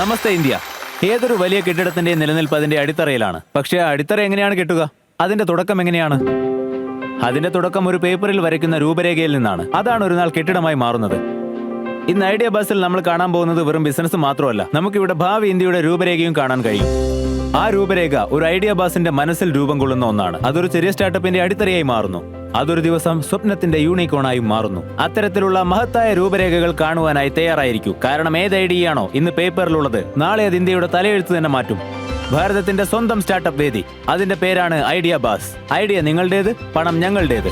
നമസ്തേ India. ഏതൊരു വലിയ കെട്ടിടത്തിന്റെ നിലനിൽപ്പ് അതിന്റെ അടിത്തറയിലാണ്. പക്ഷേ ആ അടിത്തറ എങ്ങനെയാണ് കെട്ടുക? അതിന്റെ തുടക്കം എങ്ങനെയാണ്? അതിന്റെ തുടക്കം ഒരു പേപ്പറിൽ വരയ്ക്കുന്ന രൂപരേഖയിൽ നിന്നാണ്. അതാണ് ഒരു നാൾ കെട്ടിടമായി മാറുന്നത്. ഇന്ന് ഐഡിയ ബസിൽ നമ്മൾ കാണാൻ പോകുന്നത് വെറും ബിസിനസ് മാത്രമല്ല, നമുക്കിവിടെ ഭാവി ഇന്ത്യയുടെ രൂപരേഖയും കാണാൻ കഴിയും. ആ രൂപരേഖ ഒരു ഐഡിയ ബസിന്റെ മനസ്സിൽ രൂപം കൊള്ളുന്ന ഒന്നാണ്. അതൊരു ചെറിയ സ്റ്റാർട്ടപ്പിന്റെ അടിത്തറയായി മാറുന്നു. അതൊരു ദിവസം സ്വപ്നത്തിന്റെ യൂണിക്കോണായി മാറുന്നു. അത്തരത്തിലുള്ള മഹത്തായ രൂപരേഖകൾ കാണുവാനായി തയ്യാറായിരിക്കൂ. കാരണം ഏത് ഐഡിയയാണോ ഇന്ന് പേപ്പറിലുള്ളത്, നാളെ അത് ഇന്ത്യയുടെ തലയെഴുത്ത് തന്നെ മാറ്റും. ഭാരതത്തിന്റെ സ്വന്തം സ്റ്റാർട്ടപ്പ് വേദി, അതിന്റെ പേരാണ് ഐഡിയ ബാസ്. ഐഡിയ നിങ്ങളുടേത്, പണം ഞങ്ങളുടേത്.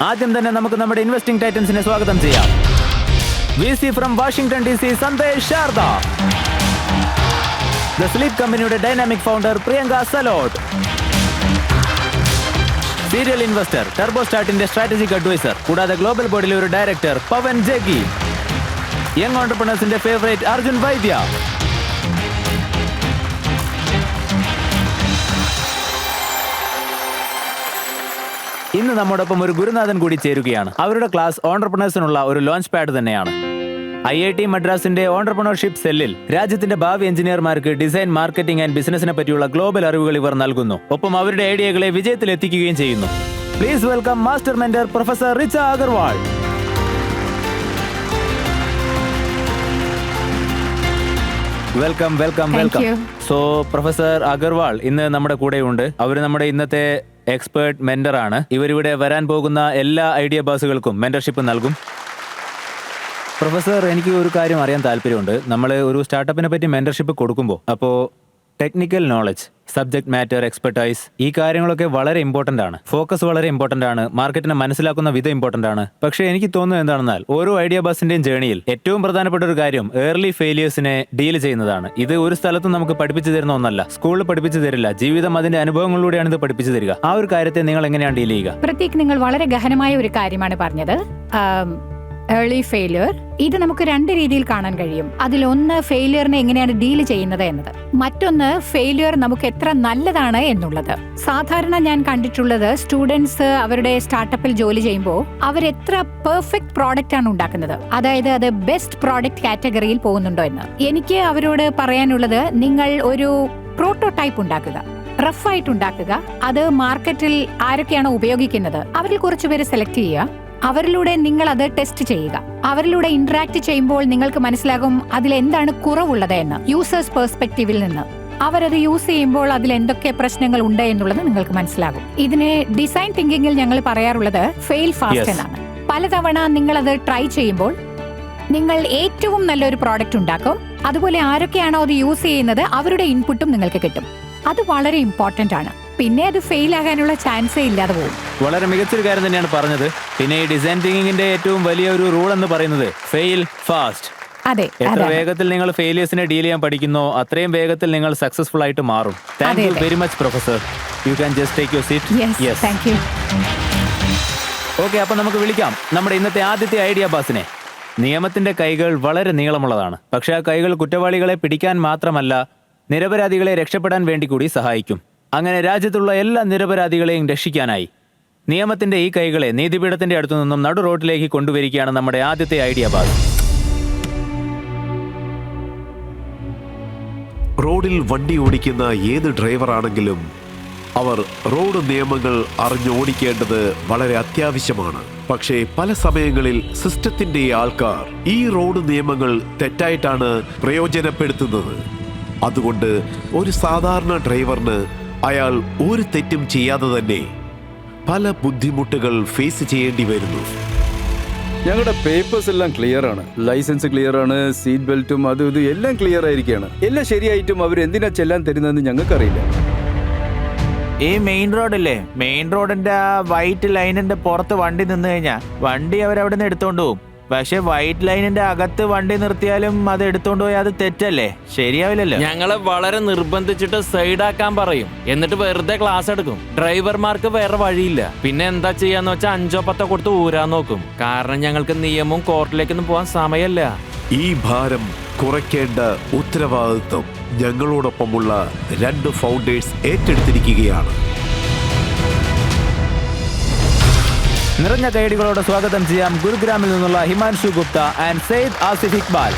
ആദ്യം തന്നെ നമുക്ക് നമ്മുടെ ഇൻവെസ്റ്റിംഗ് ടൈറ്റൻസിനെ സ്വാഗതം ചെയ്യാം. VC from Washington DC Sandesh Sharda. The sleep കമ്പനിയുടെ dynamic founder Priyanka Salot. Serial investor, turbo സ്റ്റാർട്ടിന്റെ സ്ട്രാറ്റജിക് അഡ്വൈസർ, കൂടാതെ ഗ്ലോബൽ ബോർഡിലെ ഒരു ഡയറക്ടർ പവൻ ജഗി. യങ് ഓണ്ടർപ്രണേഴ്സിന്റെ ഫേവറേറ്റ് അർജുൻ വൈദ്യ. ഇന്ന് നമ്മോടൊപ്പം ഒരു ഗുരുനാഥൻ കൂടി ചേരുകയാണ്. അവരുടെ ക്ലാസ് ഓണ്ടർപ്രണേഴ്സിനുള്ള ഒരു ലോഞ്ച് പാഡ് തന്നെയാണ്. IIT മദ്രാസിന്റെ ഓണ്ടർപ്രണർഷിപ്പ് സെല്ലിൽ രാജ്യത്തിന്റെ ഭാവി എഞ്ചിനീയർമാർക്ക് ഡിസൈൻ, മാർക്കറ്റിംഗ് ആൻഡ് ബിസിനസിനെ പറ്റിയുള്ള ഗ്ലോബൽ അറിവുകൾ ഇവർ നൽകുന്നു. ഒപ്പം അവരുടെ ഐഡിയകളെ വിജയത്തിൽ എത്തിക്കുകയും ചെയ്യുന്നു. Please welcome master mentor professor Richa Agarwal. Welcome welcome welcome. So professor Agarwal ഇന്ന് നമ്മുടെ കൂടെയുണ്ട്. അവർ നമ്മുടെ ഇന്നത്തെ എക്സ്പേർട്ട് മെന്ററാണ്. ഇവരിവിടെ വരാൻ പോകുന്ന എല്ലാ ഐഡിയ ബാസുകൾക്കും മെന്റർഷിപ്പ് നൽകും. പ്രൊഫസർ, എനിക്ക് ഒരു കാര്യം അറിയാൻ താല്പര്യമുണ്ട്. നമ്മൾ ഒരു സ്റ്റാർട്ടപ്പിനെ പറ്റി മെന്റർഷിപ്പ് കൊടുക്കുമ്പോൾ technical knowledge, subject matter expertise, ഈ കാര്യങ്ങളൊക്കെ വളരെ ഇമ്പോർട്ടൻ്റ് ആണ്. ഫോക്കസ് വളരെ ഇമ്പോർട്ടൻ്റ് ആണ്. മാർക്കറ്റിനെ മനസ്സിലാക്കുന്ന വിധം ഇമ്പോർട്ടൻ്റ് ആണ്. പക്ഷേ എനിക്ക് തോന്നുന്നത് എന്താണെന്നാൽ ഓരോ ഐഡിയ ബസിന്റെയും ജേണിയിൽ ഏറ്റവും പ്രധാനപ്പെട്ട ഒരു കാര്യം ഏർലി ഫെയിലിയേഴ്സിനെ ഡീൽ ചെയ്യുന്നതാണ്. ഇത് ഒരു സ്ഥലത്തും നമുക്ക് പഠിപ്പിച്ചു തരുന്ന ഒന്നല്ല. സ്കൂളിൽ പഠിപ്പിച്ചു തരില്ല. ജീവിതം അതിന്റെ അനുഭവങ്ങളിലൂടെയാണ് ഇത് പഠിപ്പിച്ചു തരിക. ആ ഒരു കാര്യത്തെ നിങ്ങൾ എങ്ങനെയാണ് ഡീൽ ചെയ്യുക? പ്രത്യേക നിങ്ങൾ വളരെ ഗഹനമായ ഒരു കാര്യമാണ് പറഞ്ഞത്. ഏർലി ഫെയിലിയർ, ഇത് നമുക്ക് രണ്ട് രീതിയിൽ കാണാൻ കഴിയും. അതിലൊന്ന് ഫെയിലിയറിനെ എങ്ങനെയാണ് ഡീൽ ചെയ്യുന്നത് എന്നത്, മറ്റൊന്ന് ഫെയിലിയർ നമുക്ക് എത്ര നല്ലതാണ് എന്നുള്ളത്. സാധാരണ ഞാൻ കണ്ടിട്ടുള്ളത് സ്റ്റുഡൻസ് അവരുടെ സ്റ്റാർട്ടപ്പിൽ ജോലി ചെയ്യുമ്പോൾ അവരെത്ര പെർഫെക്റ്റ് പ്രോഡക്റ്റ് ആണ് ഉണ്ടാക്കുന്നത്, അതായത് അത് ബെസ്റ്റ് പ്രോഡക്റ്റ് കാറ്റഗറിയിൽ പോകുന്നുണ്ടോ എന്ന്. എനിക്ക് അവരോട് പറയാനുള്ളത്, നിങ്ങൾ ഒരു പ്രോട്ടോടൈപ്പ് ഉണ്ടാക്കുക, റഫായിട്ട് ഉണ്ടാക്കുക. അത് മാർക്കറ്റിൽ ആരൊക്കെയാണോ ഉപയോഗിക്കുന്നത് അവരിൽ കുറച്ചുപേരെ സെലക്ട് ചെയ്യുക. അവരിലൂടെ നിങ്ങൾ അത് ടെസ്റ്റ് ചെയ്യുക. അവരിലൂടെ ഇന്ററാക്ട് ചെയ്യുമ്പോൾ നിങ്ങൾക്ക് മനസ്സിലാകും അതിൽ എന്താണ് കുറവുള്ളത് എന്ന്. യൂസേഴ്സ് പെർസ്പെക്റ്റീവിൽ നിന്ന് അവരത് യൂസ് ചെയ്യുമ്പോൾ അതിൽ എന്തൊക്കെ പ്രശ്നങ്ങൾ ഉണ്ട് എന്നുള്ളത് നിങ്ങൾക്ക് മനസ്സിലാകും. ഇതിനെ ഡിസൈൻ തിങ്കിങ്ങിൽ ഞങ്ങൾ പറയാറുള്ളത് ഫെയിൽ ഫാസ്റ്റ് എന്നാണ്. പലതവണ നിങ്ങൾ അത് ട്രൈ ചെയ്യുമ്പോൾ നിങ്ങൾ ഏറ്റവും നല്ലൊരു പ്രോഡക്റ്റ് ഉണ്ടാക്കും. അതുപോലെ ആരൊക്കെയാണോ അത് യൂസ് ചെയ്യുന്നത് അവരുടെ ഇൻപുട്ടും നിങ്ങൾക്ക് കിട്ടും. അത് വളരെ ഇമ്പോർട്ടന്റ് ആണ്. പിന്നെ അത് ഫെയിൽ ആകാനുള്ള ചാൻസേ ഇല്ലാതെ പോകും. വളരെ മികച്ചൊരു കാര്യം തന്നെയാണ് പറഞ്ഞത്. പിന്നെ ഈ ഡിസൈൻ തിങ്കിങ്ങിന്റെ ഏറ്റവും വലിയ ഒരു റൂൾ എന്ന് പറയുന്നത് ഫെയിൽ ഫാസ്റ്റ്. അതെ, എത്ര വേഗത്തിൽ നിങ്ങൾ ഫെയിലിയേഴ്സിനെ ഡീൽ ചെയ്യാൻ പഠിക്കുന്നോ അത്രയും വേഗത്തിൽ നിങ്ങൾ സക്സസ്ഫുൾ ആയിട്ട് മാറും. Thank you very much professor. You can just take your seat. Thank you. Okay, അപ്പൊ നമുക്ക് വിളിക്കാം നമ്മുടെ ഇന്നത്തെ ആദ്യത്തെ ഐഡിയ ബാസിനെ. നിയമത്തിന്റെ കൈകൾ വളരെ നീളമുള്ളതാണ്. പക്ഷെ ആ കൈകൾ കുറ്റവാളികളെ പിടിക്കാൻ മാത്രമല്ല, നിരപരാധികളെ രക്ഷപ്പെടാൻ വേണ്ടി കൂടി സഹായിക്കും. അങ്ങനെ രാജ്യത്തുള്ള എല്ലാ നിരപരാധികളെയും രക്ഷിക്കാനായി നിയമത്തിന്റെ ഈ കൈകളെ നീതിപീഠത്തിന്റെ അടുത്തു നിന്നും നടു റോഡിലേക്ക് കൊണ്ടുവരികയാണ് നമ്മുടെ ആദ്യത്തെ ഐഡിയ ബാസ്. റോഡിൽ വണ്ടി ഓടിക്കുന്ന ഏത് ഡ്രൈവറാണെങ്കിലും അവർ റോഡ് നിയമങ്ങൾ അറിഞ്ഞോടിക്കേണ്ടത് വളരെ അത്യാവശ്യമാണ്. പക്ഷേ പല സമയങ്ങളിൽ സിസ്റ്റത്തിന്റെ ആൾക്കാർ ഈ റോഡ് നിയമങ്ങൾ തെറ്റായിട്ടാണ് പ്രയോജനപ്പെടുത്തുന്നത്. അതുകൊണ്ട് ഒരു സാധാരണ ഡ്രൈവറിന് അയാൾ ഒരു തെറ്റും ചെയ്യാതെ തന്നെ പല ബുദ്ധിമുട്ടുകൾ ഫേസ് ചെയ്യേണ്ടി വരുന്നു. ഞങ്ങളുടെ പേപ്പേഴ്സ് എല്ലാം ക്ലിയർ ആണ്. ലൈസൻസ് ക്ലിയർ ആണ്, സീറ്റ് ബെൽറ്റും അതും ഇതും എല്ലാം ക്ലിയർ ആയിരിക്കുകയാണ്. എല്ലാം ശരിയായിട്ടും അവർ എന്തിനാ ചെല്ലാൻ തരുന്നതെന്ന് ഞങ്ങൾക്കറിയില്ല. ഈ മെയിൻ റോഡല്ലേ, മെയിൻ റോഡിന്റെ ആ വൈറ്റ് ലൈനിന്റെ പുറത്ത് വണ്ടി നിന്ന് കഴിഞ്ഞാൽ വണ്ടി അവരവിടെ നിന്ന് എടുത്തോണ്ട് പോകും. പക്ഷെ വൈറ്റ് ലൈനിന്റെ അകത്ത് വണ്ടി നിർത്തിയാലും അത് എടുത്തോണ്ട് പോയാൽ അത് തെറ്റല്ലേ, ശരിയാവില്ലല്ലോ. ഞങ്ങളെ വളരെ നിർബന്ധിച്ചിട്ട് സൈഡാക്കാൻ പറയും. എന്നിട്ട് വെറുതെ ക്ലാസ് എടുക്കും. ഡ്രൈവർമാർക്ക് വേറെ വഴിയില്ല. പിന്നെ എന്താ ചെയ്യാന്ന് വെച്ചാൽ 5 10 കൊടുത്ത് ഊരാൻ നോക്കും. കാരണം ഞങ്ങൾക്ക് നിയമവും കോർട്ടിലേക്കൊന്നും പോകാൻ സമയമല്ല. ഈ ഭാരം കുറയ്ക്കേണ്ട ഉത്തരവാദിത്വം ഞങ്ങളോടൊപ്പമുള്ള 2 ഫൗണ്ടേഴ്സ് ഏറ്റെടുത്തിരിക്കുകയാണ്. നിറഞ്ഞ കൈയടികളോടെ സ്വാഗതം ചെയ്യാം ഗുരുഗ്രാമിൽ നിന്നുള്ള ഹിമാൻഷു ഗുപ്ത ആൻഡ് സെയ്ദ് ആസിഫ് ഇക്ബാൽ.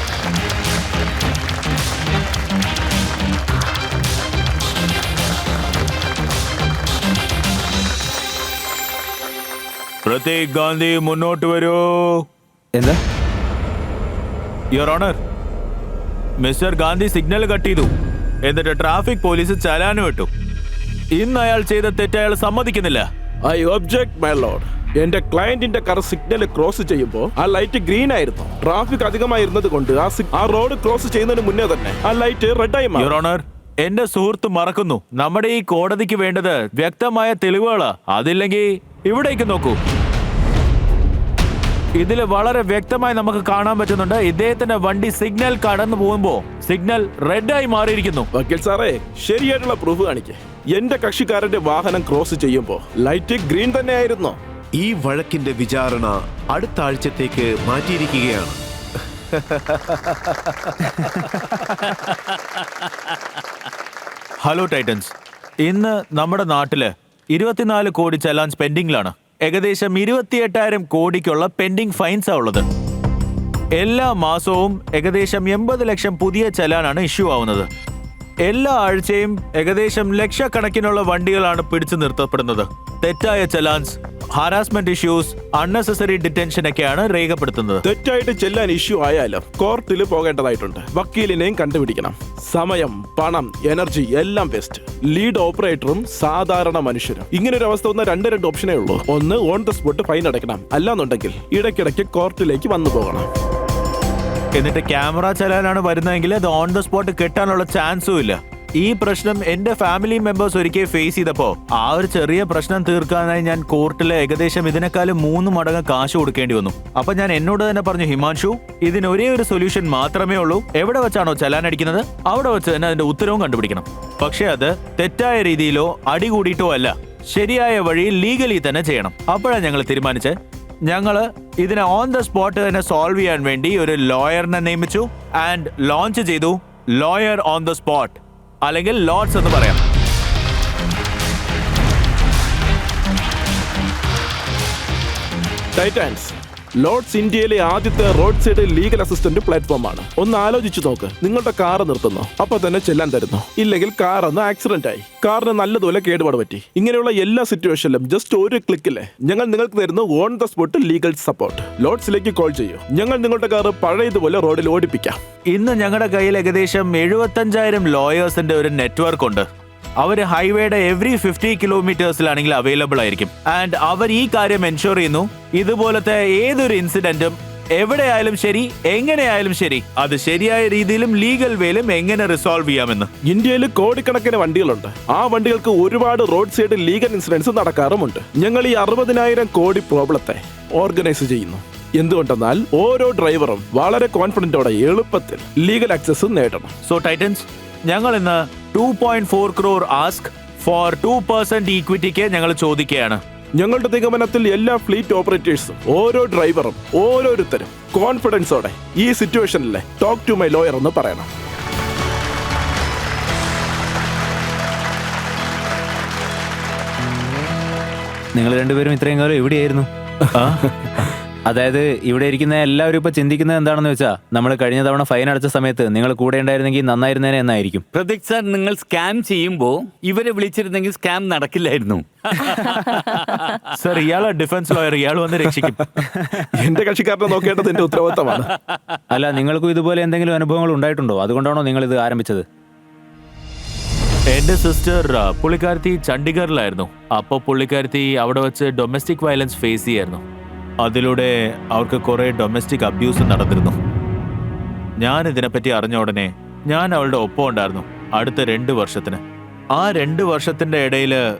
പ്രതീക് ഗാന്ധി മുന്നോട്ട് വരൂ. എന്താ? Your honour, mister Gandhi signal cut ചെയ്തു, എന്നിട്ട് ട്രാഫിക് പോലീസ് ചലാന് വിട്ടു. ഇന്ന് അയാൾ ചെയ്ത തെറ്റ് അയാൾ സമ്മതിക്കുന്നില്ല. I object my Lord. എന്റെ ക്ലയന്റിന്റെ കാർ സിഗ്നൽ ക്രോസ് ചെയ്യുമ്പോൾ ആ ലൈറ്റ് ഗ്രീൻ ആയിരുന്നു. ട്രാഫിക് അധികമായിരുന്നത് കൊണ്ട് ആ റോഡ് ക്രോസ് ചെയ്യുന്നതിന് മുന്നേ തന്നെ ആ ലൈറ്റ് റെഡ് ആയി മാറി. യുവർ ഓണർ, എന്റെ സുഹൃത്ത് മറക്കുന്നു, നമ്മുടെ ഈ കോടതിക്ക് വേണ്ടത് വ്യക്തമായ തെളിവുകളാ. അതില്ലെങ്കിൽ ഇവിടേക്ക് നോക്കൂ. ഇതില് വളരെ വ്യക്തമായി നമുക്ക് കാണാൻ പറ്റുന്നുണ്ട്, ഇദ്ദേഹത്തിന്റെ വണ്ടി സിഗ്നൽ കടന്നു പോകുമ്പോ സിഗ്നൽ റെഡ് ആയി മാറിയിരിക്കുന്നു. വക്കീൽ സാറേ, ശരിയായിട്ടുള്ള പ്രൂഫ് കാണിക്കേ. എന്റെ കക്ഷിക്കാരന്റെ വാഹനം ക്രോസ് ചെയ്യുമ്പോ ലൈറ്റ് ഗ്രീൻ തന്നെ ആയിരുന്നു. ഈ വഴക്കിന്റെ വിചാരണ അടുത്ത ആഴ്ചത്തേക്ക് മാറ്റിയിരിക്കുകയാണ്. ഹലോ ടൈറ്റൻസ്, ഇന്ന് നമ്മുടെ നാട്ടില് 24 കോടി ചലാൻസ് പെൻഡിങ്ങിലാണ്. ഏകദേശം 28,000 കോടിക്കുള്ള പെൻഡിങ് ഫൈൻസാ ഉള്ളത്. എല്ലാ മാസവും ഏകദേശം 80 ലക്ഷം പുതിയ ചലാനാണ് ഇഷ്യൂ ആവുന്നത്. എല്ലാ ആഴ്ചയും ഏകദേശം ലക്ഷക്കണക്കിനുള്ള വണ്ടികളാണ് പിടിച്ചു നിർത്തപ്പെടുന്നത്. തെറ്റായ ചലാൻസ്, ഹാരാസ്മെന്റ് ഇഷ്യൂസ്, അൺനെസസറി ഡിറ്റൻഷൻ ഒക്കെയാണ് രേഖപ്പെടുത്തുന്നത്. തെറ്റായിട്ട് ചെല്ലാൻ ഇഷ്യൂ ആയാലും കോർട്ടിൽ പോകേണ്ടതായിട്ടുണ്ട്. വക്കീലിനെയും കണ്ടുപിടിക്കണം. സമയം, പണം, എനർജി എല്ലാം വേസ്റ്റ്. ലീഡ് ഓപ്പറേറ്ററും സാധാരണ മനുഷ്യരും. ഇങ്ങനെ ഒരു അവസ്ഥ വന്ന രണ്ട് ഓപ്ഷനേ ഉള്ളൂ. ഒന്ന്, ഓൺ ദ സ്പോട്ട് ഫൈൻ അടയ്ക്കണം. അല്ലാന്നുണ്ടെങ്കിൽ ഇടയ്ക്കിടയ്ക്ക് കോർട്ടിലേക്ക് വന്നു പോകണം. എന്നിട്ട് ക്യാമറ ചലാനാണ് വരുന്നതെങ്കിൽ അത് ഓൺ ദ സ്പോട്ട് കിട്ടാനുള്ള ചാൻസും ഇല്ല. ഈ പ്രശ്നം എന്റെ ഫാമിലി മെമ്പേഴ്സ് ഒരിക്കൽ ഫേസ് ചെയ്തപ്പോ ആ ഒരു ചെറിയ പ്രശ്നം തീർക്കാനായി ഞാൻ കോർട്ടിൽ ഏകദേശം ഇതിനേക്കാളും 3 മടങ്ങ് കാശ് കൊടുക്കേണ്ടി വന്നു. അപ്പൊ ഞാൻ എന്നോട് തന്നെ പറഞ്ഞു, ഹിമാൻഷു, ഇതിന് ഒരേ ഒരു സൊല്യൂഷൻ മാത്രമേ ഉള്ളൂ. എവിടെ വെച്ചാണോ ചലാൻ അടിക്കുന്നത് അവിടെ വെച്ച് തന്നെ അതിന്റെ ഉത്തരവും കണ്ടുപിടിക്കണം. പക്ഷെ അത് തെറ്റായ രീതിയിലോ അടികൂടിയിട്ടോ അല്ല, ശരിയായ വഴിയിൽ ലീഗലി തന്നെ ചെയ്യണം. അപ്പോഴാണ് ഞങ്ങൾ തീരുമാനിച്ച് ഞങ്ങള് ഇതിനെ ഓൺ ദ സ്പോട്ട് തന്നെ സോൾവ് ചെയ്യാൻ വേണ്ടി ഒരു ലോയറിനെ നിയമിച്ചു ആൻഡ് ലോഞ്ച് ചെയ്തു ലോയർ ഓൺ ദ സ്പോട്ട്, അല്ലെങ്കിൽ ലോഡ്സ് എന്ന് പറയാം. ടൈറ്റാൻസ് ലോഡ്സ് ഇന്ത്യയിലെ ആദ്യത്തെ റോഡ് സൈഡ് ലീഗൽ അസിസ്റ്റന്റ് പ്ലാറ്റ്ഫോമാണ്. ഒന്ന് ആലോചിച്ചു നോക്ക്. നിങ്ങളുടെ കാർ നിർത്തുന്നു, അപ്പൊ തന്നെ ചെല്ലാൻ തരുന്നു. ഇല്ലെങ്കിൽ കാർ ഒന്ന് ആക്സിഡന്റ് ആയി, കാറിന് നല്ലതുപോലെ കേടുപാട് പറ്റി. ഇങ്ങനെയുള്ള എല്ലാ സിറ്റുവേഷനിലും ജസ്റ്റ് ഒരു ക്ലിക്കില് ഞങ്ങൾ നിങ്ങൾക്ക് തരുന്നു on the spot legal support. ലോഡ്സിലേക്ക് കോൾ ചെയ്യൂ. ഞങ്ങൾ നിങ്ങളുടെ കാർ പഴയതുപോലെ റോഡിൽ ഓടിപ്പിക്കാം. ഇന്ന് ഞങ്ങളുടെ കയ്യിൽ ഏകദേശം 75,000 ലോയേഴ്സിന്റെ ഒരു നെറ്റ്വർക്ക് ഉണ്ട്. അവര് ഹൈവേയുടെ എവറി 50 കിലോമീറ്റേഴ്സിലാണെങ്കിൽ അവൈലബിൾ ആയിരിക്കും. ആൻഡ് അവർ ഈ കാര്യം എൻഷുർ ചെയ്യുന്നു, ഇതുപോലത്തെ ഏതൊരു ഇൻസിഡന്റും എവിടെയായാലും ശരി, എങ്ങനെയായാലും ശരി, അത് ശരിയായ രീതിയിലും ലീഗൽ വേയിലും എങ്ങനെ റിസോൾവ് ചെയ്യാമെന്ന്. ഇന്ത്യയിൽ കോടിക്കണക്കിന് വണ്ടികളുണ്ട്. ആ വണ്ടികൾക്ക് ഒരുപാട് റോഡ് സൈഡ് ലീഗൽ ഇൻസിഡൻസ് നടക്കാറുമുണ്ട്. ഞങ്ങൾ ഈ 60,000 കോടി പ്രോബ്ലത്തെ ഓർഗനൈസ് ചെയ്യുന്നു. എന്തുകൊണ്ടെന്നാൽ ഓരോ ഡ്രൈവറും വളരെ കോൺഫിഡന്റോടെ എളുപ്പത്തിൽ ലീഗൽ ആക്സസ് നേടണം. സോ ടൈറ്റൻസ്, ഞങ്ങൾ ഇന്ന് 2.4 crore ആസ്ക് ഫോർ 2% ഈക്വിറ്റിക്ക് ഞങ്ങൾ ചോദിക്കുകയാണ്. ഞങ്ങളുടെ നിഗമനത്തിൽ എല്ലാ ഫ്ലീറ്റ് ഓപ്പറേറ്റേഴ്സും ഓരോ ഡ്രൈവറും ഓരോരുത്തരും കോൺഫിഡൻസോടെ ഈ സിറ്റുവേഷനിലെ ടോക്ക് ടു മൈ ലോയർ എന്ന് പറയണം. നിങ്ങൾ രണ്ടുപേരും ഇത്രയും കാലം എവിടെയായിരുന്നു? അതായത് ഇവിടെ ഇരിക്കുന്ന എല്ലാവരും ഇപ്പൊ ചിന്തിക്കുന്നത് എന്താണെന്ന് വെച്ചാൽ, നമ്മൾ കഴിഞ്ഞ തവണ ഫൈൻ അടച്ച സമയത്ത് നിങ്ങൾ കൂടെ ഉണ്ടായിരുന്നെങ്കിൽ നന്നായിരുന്നേനെ എന്നായിരിക്കും. പ്രതീക് സാർ, നിങ്ങൾ സ്കാം ചെയ്യുമ്പോ ഇവരെ വിളിച്ചിരുന്നെങ്കിൽ സ്കാം നടക്കില്ലായിരുന്നു. സർ, ഇയാളെ ഡിഫൻസ് ലോയർ, ഇയാൾ വന്ന് രക്ഷിക്കും. എന്റെ കക്ഷിക്കാരനെ നോക്കേണ്ടത് എന്റെ ഉത്തരവാദിത്തമാണ്. അല്ല, നിങ്ങൾക്കും ഇതുപോലെ എന്തെങ്കിലും അനുഭവങ്ങൾ ഉണ്ടായിട്ടുണ്ടോ? അതുകൊണ്ടാണോ നിങ്ങൾ ഇത് ആരംഭിച്ചത്? എന്റെ സിസ്റ്റർ പുള്ളിക്കാരത്തി ചണ്ഡീഗറിലായിരുന്നു. അപ്പൊ പുള്ളിക്കാരത്തി അവിടെ വെച്ച് ഡൊമസ്റ്റിക് വയലൻസ് ഫേസ് ചെയ്യായിരുന്നു. അതിലൂടെ അവർക്ക് കുറെ ഡൊമസ്റ്റിക് അബ്യൂസ് നടന്നിരുന്നു. ഞാൻ ഇതിനെപ്പറ്റി അറിഞ്ഞ ഉടനെ ഞാൻ അവളുടെ ഒപ്പം ഉണ്ടായിരുന്നു അടുത്ത 2 വർഷത്തിന്. ആ 2 വർഷത്തിന്റെ ഇടയിൽ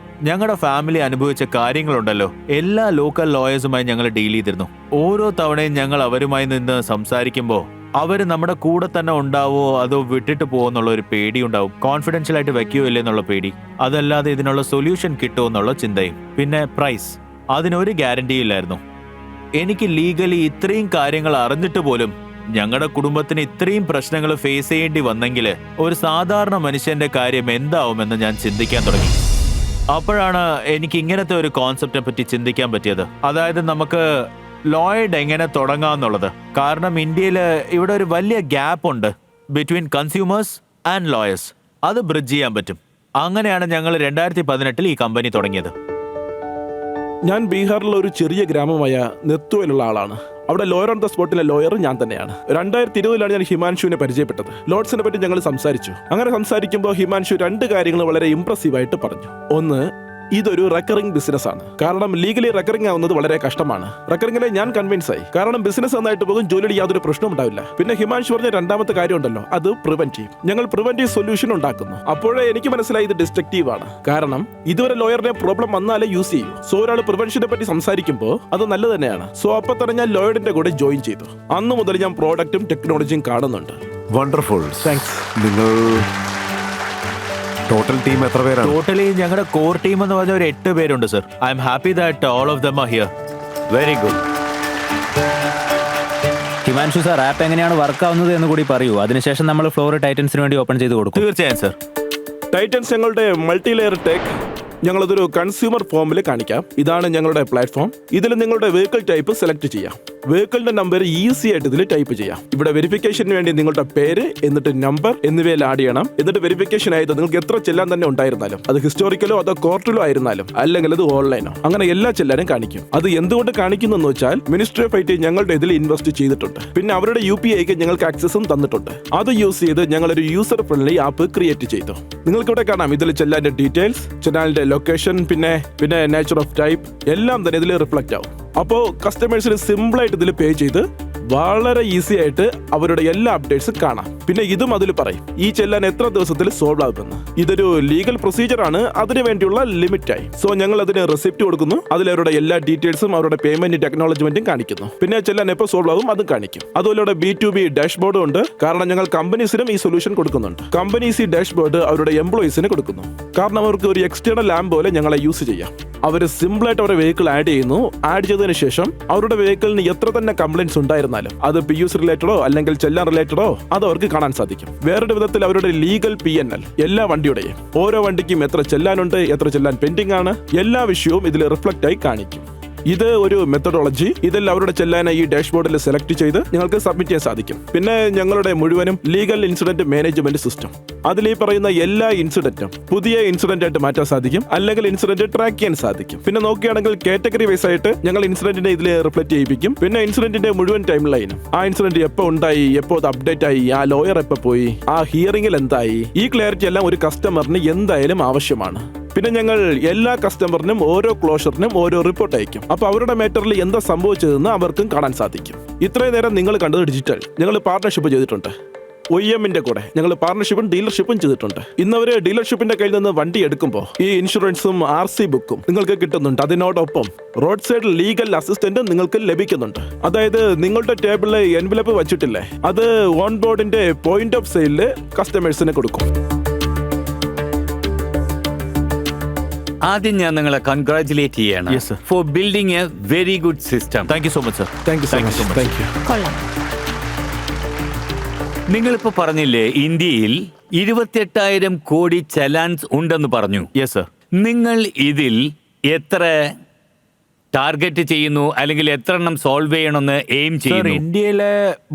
ഞങ്ങളുടെ ഫാമിലി അനുഭവിച്ച കാര്യങ്ങളുണ്ടല്ലോ, എല്ലാ ലോക്കൽ ലോയേഴ്സുമായി ഞങ്ങൾ ഡീൽ ചെയ്തിരുന്നു. ഓരോ തവണയും ഞങ്ങൾ അവരുമായി നിന്ന് സംസാരിക്കുമ്പോൾ അവര് നമ്മുടെ കൂടെ തന്നെ ഉണ്ടാവോ അതോ വിട്ടിട്ട് പോകുന്നുള്ള ഒരു പേടി ഉണ്ടാവും. കോൺഫിഡൻഷ്യൽ ആയിട്ട് വെക്കുകയോ ഇല്ലേ എന്നുള്ള പേടി. അതല്ലാതെ ഇതിനുള്ള സൊല്യൂഷൻ കിട്ടുമോ എന്നുള്ള ചിന്തയും. പിന്നെ പ്രൈസ്, അതിനൊരു ഗ്യാരണ്ടി ഇല്ലായിരുന്നു. എനിക്ക് ലീഗലി ഇത്രയും കാര്യങ്ങൾ അറിഞ്ഞിട്ട് പോലും ഞങ്ങളുടെ കുടുംബത്തിന് ഇത്രയും പ്രശ്നങ്ങൾ ഫേസ് ചെയ്യേണ്ടി വന്നെങ്കിൽ ഒരു സാധാരണ മനുഷ്യന്റെ കാര്യം എന്താവുമെന്ന് ഞാൻ ചിന്തിക്കാൻ തുടങ്ങി. അപ്പോഴാണ് എനിക്ക് ഇങ്ങനത്തെ ഒരു കോൺസെപ്റ്റിനെ പറ്റി ചിന്തിക്കാൻ പറ്റിയത്. അതായത് നമുക്ക് ലോയിഡ് എങ്ങനെ തുടങ്ങാന്നുള്ളത്. കാരണം ഇന്ത്യയിൽ ഇവിടെ ഒരു വലിയ ഗ്യാപ്പ് ഉണ്ട് ബിറ്റ്വീൻ കൺസ്യൂമേഴ്സ് ആൻഡ് ലോയേഴ്സ്. അത് ബ്രിഡ്ജ് ചെയ്യാൻ പറ്റും. അങ്ങനെയാണ് ഞങ്ങൾ 2018 ഈ കമ്പനി തുടങ്ങിയത്. ഞാൻ ബീഹാറിലെ ഒരു ചെറിയ ഗ്രാമമായ നെത്തുവയിലുള്ള ആളാണ്. അവിടെ ലോയർ ഓൺ ദ സ്പോട്ടിലെ ലോയർ ഞാൻ തന്നെയാണ്. 2020 ഞാൻ ഹിമാൻഷുവിനെ പരിചയപ്പെട്ടത്. ലോഡ്സിനെ പറ്റി ഞങ്ങൾ സംസാരിച്ചു. അങ്ങനെ സംസാരിക്കുമ്പോൾ ഹിമാൻഷു 2 കാര്യങ്ങൾ വളരെ ഇംപ്രസീവായിട്ട് പറഞ്ഞു. ഒന്ന്, ഇതൊരു റെക്കറിംഗ് ബിസിനസ് ആണ്. കാരണം ലീഗലി റെക്കറിംഗ് ആവുന്നത് വളരെ കഷ്ടമാണ്. റെക്കറിംഗിലെ ഞാൻ കൺവിൻസ് ആയി. കാരണം ബിസിനസ് നന്നായിട്ട് പോകും, ജോലിയിൽ യാതൊരു പ്രശ്നവും ഉണ്ടാവില്ല. പിന്നെ ഹിമാൻഷു പറഞ്ഞ 2ാമത്തെ കാര്യം ഉണ്ടല്ലോ, അത് പ്രിവെന്റീവ്. ഞങ്ങൾ പ്രിവെന്റീവ് സൊല്യൂഷൻ ഉണ്ടാക്കുന്നു. അപ്പോഴേ എനിക്ക് മനസ്സിലായി ഇത് ഡിസ്ട്രക്റ്റീവ് ആണ്. കാരണം ഇതുവരെ ലോയറിനെ പ്രോബ്ലം വന്നാലേ യൂസ് ചെയ്യൂ. സോ ഒരാൾ പ്രിവെൻഷനെ പറ്റി സംസാരിക്കുമ്പോൾ അത് നല്ല തന്നെയാണ്. സോ അപ്പൊ തന്നെ ഞാൻ ലോയറിന്റെ കൂടെ ജോയിൻ ചെയ്തു. അന്ന് മുതൽ ഞാൻ പ്രോഡക്റ്റും ടെക്നോളജിയും കാണുന്നുണ്ട്. വണ്ടർഫുൾ. താങ്ക്സ്. നിങ്ങൾ ടോട്ടൽ ടീം എത്ര പേരാണ്? ടോട്ടലി ഞങ്ങളുടെ കോർ ടീം എന്ന് പറഞ്ഞ ഒരു 8 പേരുണ്ട് sir. I am happy that all of them are here. Very good. Himanshu sir, app എങ്ങനെയാണ് വർക്ക് ആവുന്നത് എന്ന് കൂടി പറയൂ. അതിനുശേഷം നമ്മൾ ഫ്ലോർ ടൈറ്റൻസിന് വേണ്ടി ഓപ്പൺ ചെയ്ത് കൊടുക്കും. തീർച്ചയായും സർ. ടൈറ്റൻസ് ഞങ്ങളുടെ മൾട്ടി ലെയർ ടെക് ഞങ്ങളതൊരു കൺസ്യൂമർ ഫോമിൽ കാണിക്കാം. ഇതാണ് ഞങ്ങളുടെ പ്ലാറ്റ്ഫോം. ഇതിൽ നിങ്ങളുടെ വെഹിക്കിൾ ടൈപ്പ് സെലക്ട് ചെയ്യാം. വെഹിക്കിളിന്റെ നമ്പർ ഈസി ആയിട്ട് ഇതിൽ ടൈപ്പ് ചെയ്യാം. ഇവിടെ വെരിഫിക്കേഷന് വേണ്ടി നിങ്ങളുടെ പേര് എന്നിട്ട് നമ്പർ എന്നിവയിൽ ആഡ് ചെയ്യണം. എന്നിട്ട് വെരിഫിക്കേഷൻ ആയത് നിങ്ങൾക്ക് എത്ര ചെല്ലാൻ തന്നെ ഉണ്ടായിരുന്നാലും, അത് ഹിസ്റ്റോറിക്കലോ അതോ കോർട്ടിലോ ആയിരുന്നാലും, അല്ലെങ്കിൽ അത് ഓൺലൈനോ, അങ്ങനെ എല്ലാ ചെല്ലാനും കാണിക്കും. അത് എന്തുകൊണ്ട് കാണിക്കുന്നു എന്ന് വെച്ചാൽ മിനിസ്ട്രി ഓഫ് ഐ.ടി. ഞങ്ങളുടെ ഇതിൽ ഇൻവെസ്റ്റ് ചെയ്തിട്ടുണ്ട്. പിന്നെ അവരുടെ UPIക്ക് ഞങ്ങൾക്ക് ആക്സസും തന്നിട്ടുണ്ട്. അത് യൂസ് ചെയ്ത് ഞങ്ങളൊരു യൂസർ ഫ്രണ്ട്ലി ആപ്പ് ക്രിയേറ്റ് ചെയ്തു. നിങ്ങൾക്ക് ഇവിടെ കാണാം ഇതിൽ ചെല്ലാന്റെ ഡീറ്റെയിൽസ്, ചെല്ലാന്റെ ലൊക്കേഷൻ, പിന്നെ നേച്ചർ ഓഫ് ടൈപ്പ് എല്ലാം തന്നെ ഇതിൽ റിഫ്ലക്റ്റ് ആവും. അപ്പോൾ കസ്റ്റമേഴ്സിന് സിമ്പിളായിട്ട് ഇതിൽ പേ ചെയ്ത് വളരെ ഈസി ആയിട്ട് അവരുടെ എല്ലാ അപ്ഡേറ്റ്സും കാണാം. പിന്നെ ഇതും അതിൽ പറയും ഈ ചെല്ലാൻ എത്ര ദിവസത്തിൽ സോൾവ് ആകുമെന്ന്. ഇതൊരു ലീഗൽ പ്രൊസീജിയർ ആണ്, അതിന് വേണ്ടിയുള്ള ലിമിറ്റായി. സോ ഞങ്ങൾ അതിന് റെസിപ്റ്റ് കൊടുക്കുന്നു. അതിൽ അവരുടെ എല്ലാ ഡീറ്റെയിൽസും അവരുടെ പേയ്മെന്റ് ടെക്നോളജിമെന്റും കാണിക്കുന്നു. പിന്നെ ചെല്ലാൻ എപ്പോൾ സോൾവ് ആകും അതും കാണിക്കും. അതുപോലെ B2B ഡാഷ്ബോർഡും ഉണ്ട്. കാരണം ഞങ്ങൾ കമ്പനീസിനും ഈ സൊല്യൂഷൻ കൊടുക്കുന്നുണ്ട്. കമ്പനീസ് ഈ ഡാഷ്ബോർഡ് അവരുടെ എംപ്ലോയീസിന് കൊടുക്കുന്നു. കാരണം അവർക്ക് ഒരു എക്സ്റ്റേണൽ ലാമ്പ് പോലെ ഞങ്ങളെ യൂസ് ചെയ്യാം. അവർ സിമ്പിളായിട്ട് അവരുടെ വെഹിക്കിൾ ആഡ് ചെയ്യുന്നു. ആഡ് ചെയ്തതിനു ശേഷം അവരുടെ വെഹിക്കിളിന് എത്ര തന്നെ കംപ്ലൈന്റ്സ് ഉണ്ടായിരുന്നാലും, അത് PUC റിലേറ്റഡോ അല്ലെങ്കിൽ ചെല്ലാൻ റിലേറ്റഡോ, അത് അവർക്ക് കാണാൻ സാധിക്കും. വേറൊരു വിധത്തിൽ അവരുടെ ലീഗൽ PNL എല്ലാ വണ്ടിയുടെയും, ഓരോ വണ്ടിക്കും എത്ര ചെല്ലാനുണ്ട്, എത്ര ചെല്ലാൻ പെൻഡിംഗ് ആണ്, എല്ലാ വിഷയവും ഇതിൽ റിഫ്ലക്റ്റ് ആയി കാണിക്കും. ഇത് ഒരു മെത്തഡോളജി. ഇതിൽ അവരുടെ ചെല്ലാനെ ഈ ഡാഷ്ബോർഡിൽ സെലക്ട് ചെയ്ത് ഞങ്ങൾക്ക് സബ്മിറ്റ് ചെയ്യാൻ സാധിക്കും. പിന്നെ ഞങ്ങളുടെ മുഴുവനും ലീഗൽ ഇൻസിഡന്റ് മാനേജ്മെന്റ് സിസ്റ്റം. അതിൽ ഈ പറയുന്ന എല്ലാ ഇൻസിഡന്റും പുതിയ ഇൻസിഡന്റ് ആയിട്ട് മാറ്റാൻ സാധിക്കും, അല്ലെങ്കിൽ ഇൻസിഡന്റ് ട്രാക്ക് ചെയ്യാൻ സാധിക്കും. പിന്നെ നോക്കുകയാണെങ്കിൽ കാറ്റഗറി വൈസ് ആയിട്ട് ഞങ്ങൾ ഇൻസിഡന്റിനെ ഇതിൽ റിഫ്ലക്ട് ചെയ്യിപ്പിക്കും. പിന്നെ ഇൻസിഡന്റിന്റെ മുഴുവൻ ടൈം ലൈനും, ആ ഇൻസിഡന്റ് എപ്പോൾ ഉണ്ടായി, എപ്പോൾ അത് അപ്ഡേറ്റ് ആയി, ആ ലോയർ എപ്പോൾ പോയി, ആ ഹിയറിംഗിൽ എന്തായി, ഈ ക്ലാരിറ്റി എല്ലാം ഒരു കസ്റ്റമറിന് എന്തായാലും ആവശ്യമാണ്. പിന്നെ ഞങ്ങൾ എല്ലാ കസ്റ്റമറിനും ഓരോ ക്ലോഷറിനും ഓരോ റിപ്പോർട്ട് അയക്കും. അപ്പൊ അവരുടെ മാറ്ററിൽ എന്താ സംഭവിച്ചതെന്ന് അവർക്കും കാണാൻ സാധിക്കും. ഇത്രയും നേരം നിങ്ങൾ കണ്ടത് ഡിജിറ്റൽ. ഞങ്ങൾ പാർട്ണർഷിപ്പ് ചെയ്തിട്ടുണ്ട്. OEMന്റെ കൂടെ ഞങ്ങൾ പാർട്ണർഷിപ്പും ഡീലർഷിപ്പും ചെയ്തിട്ടുണ്ട്. ഇന്നവര് ഡീലർഷിപ്പിന്റെ കയ്യിൽ നിന്ന് വണ്ടി എടുക്കുമ്പോൾ ഈ ഇൻഷുറൻസും RC ബുക്കും നിങ്ങൾക്ക് കിട്ടുന്നുണ്ട്. അതിനോടൊപ്പം റോഡ് സൈഡ് ലീഗൽ അസിസ്റ്റന്റും നിങ്ങൾക്ക് ലഭിക്കുന്നുണ്ട്. അതായത് നിങ്ങളുടെ ടേബിളിൽ എൻവലപ്പ് വെച്ചിട്ടില്ലേ, അത് ഓൺ ബോർഡിന്റെ പോയിന്റ് ഓഫ് സെയിലില് കസ്റ്റമേഴ്സിന് കൊടുക്കും. ആദ്യം ഞാൻ നിങ്ങളെ കൺഗ്രാറ്റുലേറ്റ് ചെയ്യാണ് Yes, sir. For building A very good system. Thank you so much sir. Thank you so much. Thank you. കൊള്ളാം. നിങ്ങളിപ്പോ പറഞ്ഞില്ലേ ഇന്ത്യയിൽ 28,000 കോടി ചലാൻസ് ഉണ്ടെന്ന് പറഞ്ഞു. Yes sir. നിങ്ങൾ ഇതിൽ എത്ര ടാർഗറ്റ് ചെയ്യുന്നു, അല്ലെങ്കിൽ എത്ര എണ്ണം സോൾവ് ചെയ്യണമെന്ന് എയിം സർ, ചെയ്യുന്നു? ഇന്ത്യയിലെ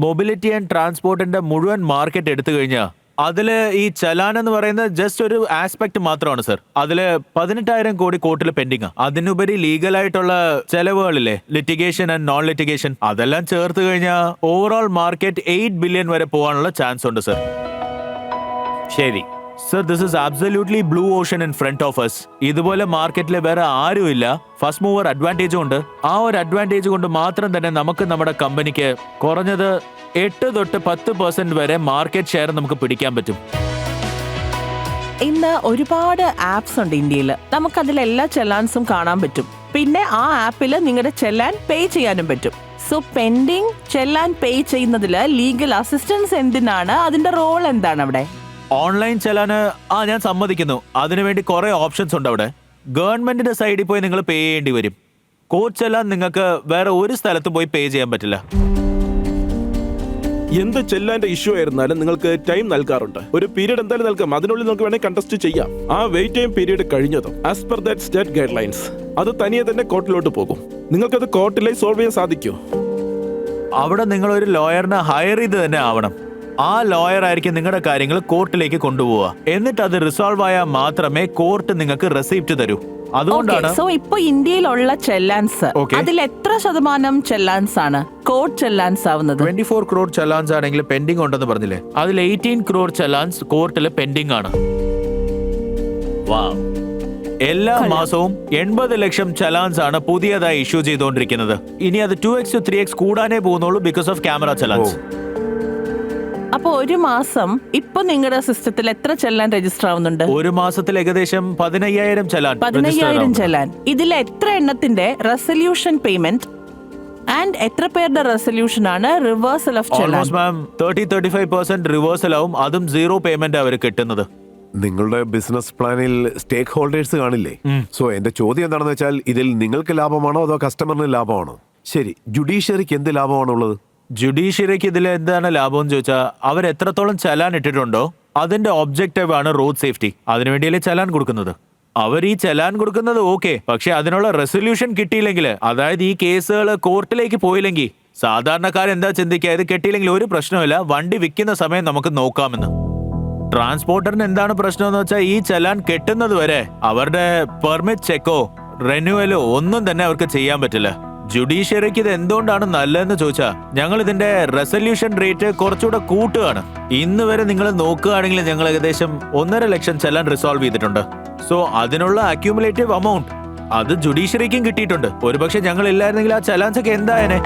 മൊബിലിറ്റി ആൻഡ് ട്രാൻസ്പോർട്ടിന്റെ മുഴുവൻ മാർക്കറ്റ് എടുത്തു കഴിഞ്ഞാൽ അതില് ഈ ചലാൻ എന്ന് പറയുന്നത് ജസ്റ്റ് ഒരു ആസ്പെക്ട് മാത്രമാണ് സർ. അതില് 18,000 കോടി കോർട്ടിൽ പെൻഡിങ്. അതിനുപരി ലീഗലായിട്ടുള്ള ചെലവുകളില്ലേ, ലിറ്റിഗേഷൻ ആൻഡ് നോൺ ലിറ്റിഗേഷൻ, അതെല്ലാം ചേർത്ത് കഴിഞ്ഞാൽ ഓവറോൾ മാർക്കറ്റ് 8 ബില്യൺ വരെ പോകാനുള്ള ചാൻസ് ഉണ്ട് സർ. ശരി sir, this is absolutely blue ocean in front of us. ഇതുപോലെ മാർക്കറ്റിൽ വേറെ ആരുമില്ല. ഫസ്റ്റ് മൂവർ അഡ്വാൻറ്റേജും ഉണ്ട്. ആ ഒരു അഡ്വാൻറ്റേജ് കൊണ്ട് മാത്രം തന്നെ നമുക്ക് നമ്മുടെ കമ്പനിക്ക് കുറഞ്ഞത് 8 തൊട്ട് 10% വരെ മാർക്കറ്റ് ഷെയർ നമുക്ക് പിടിക്കാൻ പറ്റും. ഇന്ന് ഒരുപാട് ആപ്സ് ഉണ്ട് ഇന്ത്യയിൽ. നമുക്കതിൽ എല്ലാ ചെല്ലാൻസും കാണാൻ പറ്റും. പിന്നെ ആ ആപ്പിൽ നിങ്ങളുടെ ചെല്ലാൻ പേ ചെയ്യാനും പറ്റും. സോ പെൻഡിങ് ചെല്ലാൻ പേ ചെയ്യുന്നതിൽ ലീഗൽ അസിസ്റ്റൻസ് എന്തിനാണ്? അതിന്റെ റോൾ എന്താണ് അവിടെ? ഓൺലൈൻ ചെല്ലാന് ഞാൻ സമ്മതിക്കുന്നു. അതിനുവേണ്ടി കുറെ ഓപ്ഷൻസ് ഉണ്ട് അവിടെ. ഗവൺമെന്റിന്റെ സൈഡിൽ പോയി നിങ്ങൾ പേ ചെയ്യേണ്ടി വരും. കോർട്ട് ചെല്ലാൻ നിങ്ങൾക്ക് വേറെ ഒരു സ്ഥലത്തും പോയി പേ ചെയ്യാൻ പറ്റില്ല. എന്ത് ചെല്ലാന്റെ ഇഷ്യൂ ആയിരുന്നാലും നിങ്ങൾക്ക് ടൈം നൽകാറുണ്ട്. ഒരു പീരീഡ് എന്തായാലും നൽകാം, അതിനുള്ളിൽ നിങ്ങൾക്ക് വേണമെങ്കിൽ കണ്ടസ്റ്റ് ചെയ്യാം. ആ വെയിറ്റ് ടൈം പീരീഡ് കഴിഞ്ഞതും as per that state guide lines അത് തനിയെ തന്നെ കോർട്ടിലോട്ട് പോകും. നിങ്ങൾക്കത് കോർട്ടിലേക്ക് സോൾവ് ചെയ്യാൻ സാധിക്കൂ. അവിടെ നിങ്ങൾ ഒരു ലോയറിനെ ഹയർ ചെയ്ത് തന്നെ ആവണം. ആ ലോയർ ആയിരിക്കും നിങ്ങളുടെ കാര്യങ്ങൾ കോർട്ടിലേക്ക് കൊണ്ടുപോവുക. എന്നിട്ട് അത് റിസോൾവ് ആയാൽ മാത്രമേ കോർട്ട് നിങ്ങൾക്ക് റെസിപ്റ്റ് തരൂ. അതുകൊണ്ടാണ് സോ ഇപ്പൊ ഇന്ത്യയിലുള്ള ചെല്ലാൻസ് അതിൽ എത്ര ശതമാനം ചെല്ലാൻസ് ആണ് കോർട്ട് ചെല്ലാൻസ് ആവുന്നത്? 24 crore ചലാൻസ് ആണെങ്കിൽ പെൻഡിംഗ് ഉണ്ടെന്ന് പറഞ്ഞില്ലേ, അതിൽ 18 crore ചലാൻസ് കോർട്ടിൽ പെൻഡിംഗ് ആണ്. എല്ലാ മാസവും 80 ലക്ഷം ചലാൻസ് ആണ് പുതിയതായി ഇഷ്യൂ ചെയ്തുകൊണ്ടിരിക്കുന്നത്. ഇനി അത് 2x to 3x കൂടാനേ പോകുന്നുള്ളൂ ബിക്കോസ് ഓഫ് ക്യാമറ ചലാൻസ്. അപ്പൊ ഒരു മാസം ഇപ്പൊ നിങ്ങളുടെ സിസ്റ്റത്തിൽ എത്ര ചെല്ലാൻ രജിസ്റ്റർ ആവുന്നുണ്ട്? ഒരു മാസത്തിൽ ഏകദേശം 15,000 ചലാൻ. 15,000 ചെല്ലാൻ. ഇതിൽ എത്ര എണ്ണത്തിന്റെ റെസൊല്യൂഷൻ പേയ്മെന്റ് ആൻഡ് എത്ര പേരുടെ റെസൊല്യൂഷൻ ആണ് റിവേഴ്സൽ ഓഫ് ചെല്ലാൻ? ഓൾമോസ്റ്റ് മാം 30-35% റിവേഴ്സൽ ആവും. അതും 0 പേയ്മെന്റ് അവർ കിട്ടുന്നത്. നിങ്ങളുടെ ബിസിനസ് പ്ലാനിൽ സ്റ്റേക്ക് ഹോൾഡേഴ്സ് കാണില്ലേ? സോ എന്റെ ചോദ്യം എന്താണെന്ന് വെച്ചാൽ, ഇതിൽ നിങ്ങൾക്ക് ലാഭമാണോ അതോ കസ്റ്റമറിന് ലാഭമാണോ? ശരി, ജുഡീഷ്യറിക്ക് എന്ത് ലാഭമാണുള്ളത്? ജുഡീഷ്യറിക്ക് ഇതിൽ എന്താണ് ലാഭം എന്ന് ചോദിച്ചാൽ, അവർ എത്രത്തോളം ചലാൻ ഇട്ടിട്ടുണ്ടോ അതിന്റെ ഒബ്ജക്റ്റീവ് ആണ് റോഡ് സേഫ്റ്റി. അതിനുവേണ്ടിയല്ലേ ചലാൻ കൊടുക്കുന്നത്. അവർ ഈ ചലാൻ കൊടുക്കുന്നത് ഓക്കെ, പക്ഷെ അതിനുള്ള റെസൊല്യൂഷൻ കിട്ടിയില്ലെങ്കിൽ, അതായത് ഈ കേസുകൾ കോർട്ടിലേക്ക് പോയില്ലെങ്കിൽ സാധാരണക്കാരെന്താ ചിന്തിക്കുക, ഇത് കിട്ടിയില്ലെങ്കിൽ ഒരു പ്രശ്നമില്ല, വണ്ടി വിൽക്കുന്ന സമയം നമുക്ക് നോക്കാമെന്ന്. ട്രാൻസ്പോർട്ടറിന് എന്താണ് പ്രശ്നം എന്ന് വെച്ചാൽ, ഈ ചലാൻ കെട്ടുന്നത് വരെ അവരുടെ പെർമിറ്റ് ചെക്കോ റിന്യൂവലോ ഒന്നും തന്നെ അവർക്ക് ചെയ്യാൻ പറ്റില്ല. ജുഡീഷ്യറിക്ക് ഇത് എന്തുകൊണ്ടാണ് നല്ലതെന്ന് ചോദിച്ചാൽ, ഞങ്ങൾ ഇതിന്റെ റെസൊല്യൂഷൻ റേറ്റ് കുറച്ചുകൂടെ കൂട്ടുകയാണ്. ഇന്ന് വരെ നിങ്ങൾ നോക്കുകയാണെങ്കിൽ ഞങ്ങൾ ഏകദേശം 1.5 ലക്ഷം ചലാൻ റിസോൾവ് ചെയ്തിട്ടുണ്ട്. സോ അതിനുള്ള അക്യൂമുലേറ്റീവ് എമൗണ്ട് അത് ജുഡീഷ്യറിക്കും കിട്ടിയിട്ടുണ്ട്. ഒരുപക്ഷെ ഞങ്ങൾ ഇല്ലായിരുന്നെങ്കിൽ ആ ചലാൻസ് ഒക്കെ എന്തായനെ.